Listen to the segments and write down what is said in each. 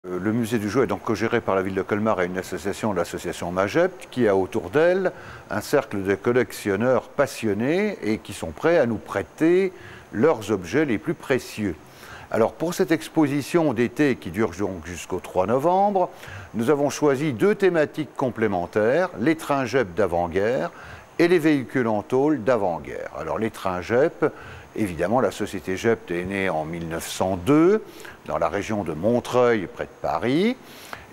Le musée du jouet est donc co-géré par la ville de Colmar et une association, l'association Magep, qui a autour d'elle un cercle de collectionneurs passionnés et qui sont prêts à nous prêter leurs objets les plus précieux. Alors pour cette exposition d'été qui dure donc jusqu'au 3 novembre, nous avons choisi deux thématiques complémentaires, les trains JEP d'avant-guerre et les véhicules en tôle d'avant-guerre. Alors les trains JEP, évidemment la société JEP est née en 1902 dans la région de Montreuil près de Paris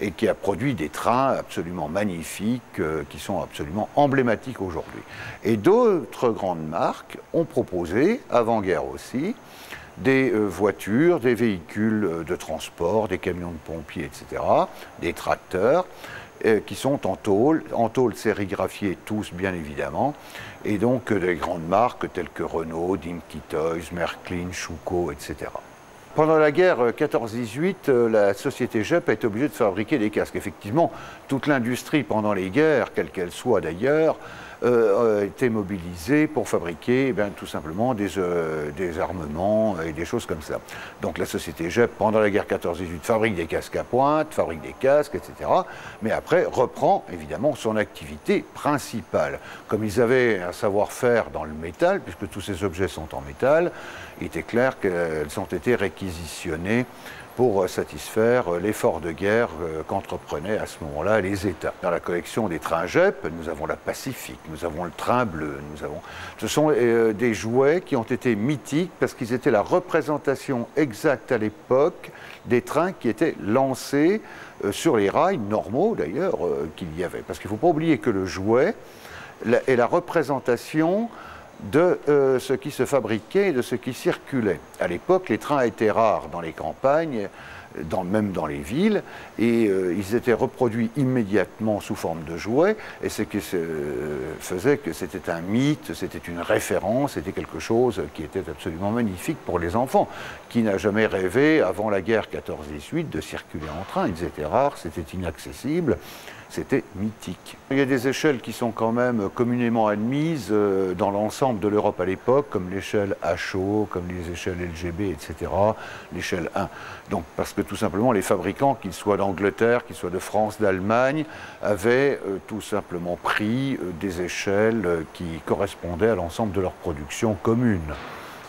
et qui a produit des trains absolument magnifiques qui sont absolument emblématiques aujourd'hui. Et d'autres grandes marques ont proposé, avant-guerre aussi, des voitures, des véhicules de transport, des camions de pompiers, etc., des tracteurs, qui sont en tôle sérigraphiée tous bien évidemment, et donc des grandes marques telles que Renault, Dinky Toys, Märklin, Schuco, etc. Pendant la guerre 14-18, la société JEP a été obligée de fabriquer des casques. Effectivement, toute l'industrie pendant les guerres, quelle qu'elle soit d'ailleurs, a été mobilisée pour fabriquer tout simplement des armements et des choses comme ça. Donc la société JEP, pendant la guerre 14-18, fabrique des casques à pointe, fabrique des casques, etc. Mais après, reprend évidemment son activité principale. Comme ils avaient un savoir-faire dans le métal, puisque tous ces objets sont en métal, il était clair qu'elles ont été réquisitionnées pour satisfaire l'effort de guerre qu'entreprenaient à ce moment-là les États. Dans la collection des trains JEP, nous avons la Pacifique, nous avons le train bleu, ce sont des jouets qui ont été mythiques parce qu'ils étaient la représentation exacte à l'époque des trains qui étaient lancés sur les rails normaux d'ailleurs qu'il y avait. Parce qu'il ne faut pas oublier que le jouet est la représentation de ce qui se fabriquait et de ce qui circulait. À l'époque, les trains étaient rares dans les campagnes, même dans les villes, et ils étaient reproduits immédiatement sous forme de jouets, et ce qui faisait que c'était un mythe, c'était une référence, c'était quelque chose qui était absolument magnifique pour les enfants. Qui n'a jamais rêvé, avant la guerre 14-18, de circuler en train? Ils étaient rares, c'était inaccessible. C'était mythique. Il y a des échelles qui sont quand même communément admises dans l'ensemble de l'Europe à l'époque, comme l'échelle HO, comme les échelles LGB, etc., l'échelle 1. Donc, parce que tout simplement, les fabricants, qu'ils soient d'Angleterre, qu'ils soient de France, d'Allemagne, avaient tout simplement pris des échelles qui correspondaient à l'ensemble de leur production commune.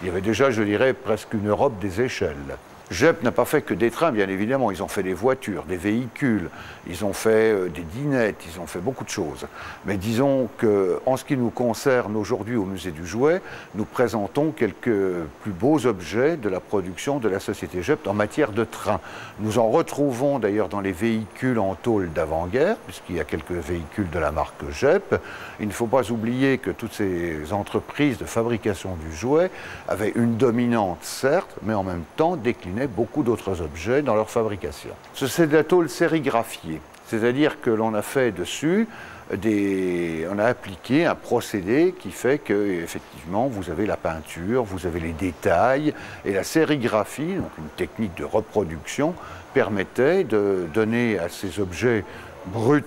Il y avait déjà, je dirais, presque une Europe des échelles. JEP n'a pas fait que des trains, bien évidemment. Ils ont fait des voitures, des véhicules, ils ont fait des dinettes, ils ont fait beaucoup de choses. Mais disons qu'en ce qui nous concerne aujourd'hui au musée du jouet, nous présentons quelques plus beaux objets de la production de la société JEP en matière de trains. Nous en retrouvons d'ailleurs dans les véhicules en tôle d'avant-guerre, puisqu'il y a quelques véhicules de la marque JEP. Il ne faut pas oublier que toutes ces entreprises de fabrication du jouet avaient une dominante, certes, mais en même temps déclinaient beaucoup d'autres objets dans leur fabrication. C'est de la tôle sérigraphiée, c'est-à-dire que l'on a fait dessus on a appliqué un procédé qui fait que effectivement vous avez la peinture, vous avez les détails et la sérigraphie, donc une technique de reproduction, permettait de donner à ces objets bruts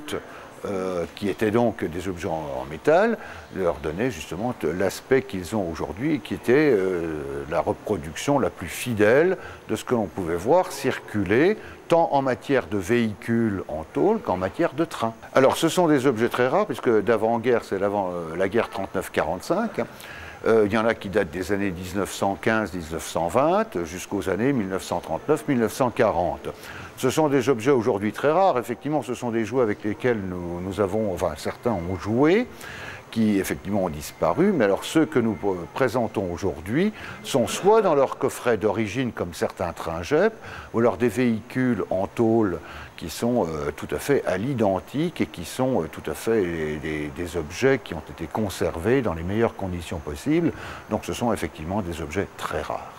qui étaient donc des objets en métal, leur donner justement l'aspect qu'ils ont aujourd'hui, qui était la reproduction la plus fidèle de ce que l'on pouvait voir circuler, tant en matière de véhicules en tôle qu'en matière de trains. Alors ce sont des objets très rares, puisque d'avant-guerre, c'est la guerre 39-45, il y en a qui datent des années 1915-1920 jusqu'aux années 1939-1940. Ce sont des objets aujourd'hui très rares. Effectivement, ce sont des jouets avec lesquels certains ont joué, qui effectivement ont disparu. Mais alors ceux que nous présentons aujourd'hui sont soit dans leur coffret d'origine, comme certains trains JEP, ou alors des véhicules en tôle qui sont tout à fait à l'identique et qui sont tout à fait des objets qui ont été conservés dans les meilleures conditions possibles. Donc ce sont effectivement des objets très rares.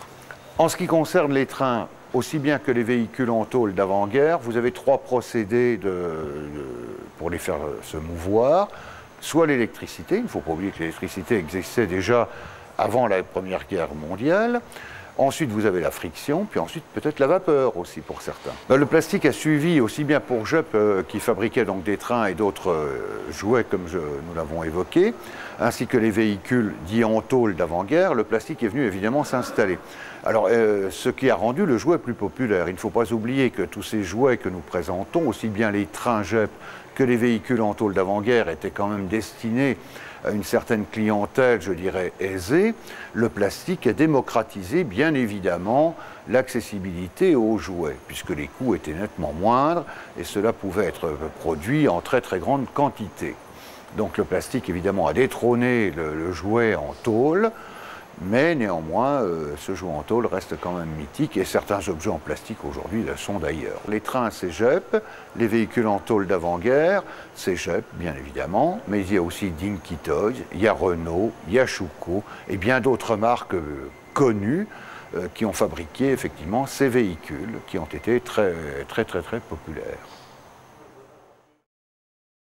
En ce qui concerne les trains, aussi bien que les véhicules en tôle d'avant-guerre, vous avez trois procédés pour les faire se mouvoir. Soit l'électricité, il ne faut pas oublier que l'électricité existait déjà avant la Première Guerre mondiale. Ensuite, vous avez la friction, puis ensuite peut-être la vapeur aussi pour certains. Le plastique a suivi aussi bien pour JEP qui fabriquait donc des trains et d'autres jouets comme nous l'avons évoqué, ainsi que les véhicules dits en tôle d'avant-guerre. Le plastique est venu évidemment s'installer. Alors, ce qui a rendu le jouet plus populaire, il ne faut pas oublier que tous ces jouets que nous présentons, aussi bien les trains JEP que les véhicules en tôle d'avant-guerre, étaient quand même destinés à une certaine clientèle, je dirais, aisée. Le plastique a démocratisé, bien évidemment, l'accessibilité aux jouets, puisque les coûts étaient nettement moindres et cela pouvait être produit en très très grande quantité. Donc le plastique, évidemment, a détrôné le jouet en tôle, mais néanmoins, ce jouet en tôle reste quand même mythique et certains objets en plastique aujourd'hui le sont d'ailleurs. Les trains, c'est JEP, les véhicules en tôle d'avant-guerre, c'est JEP, bien évidemment, mais il y a aussi Dinky Toys, il y a Renault, il y a Schuco et bien d'autres marques connues qui ont fabriqué effectivement ces véhicules qui ont été très populaires.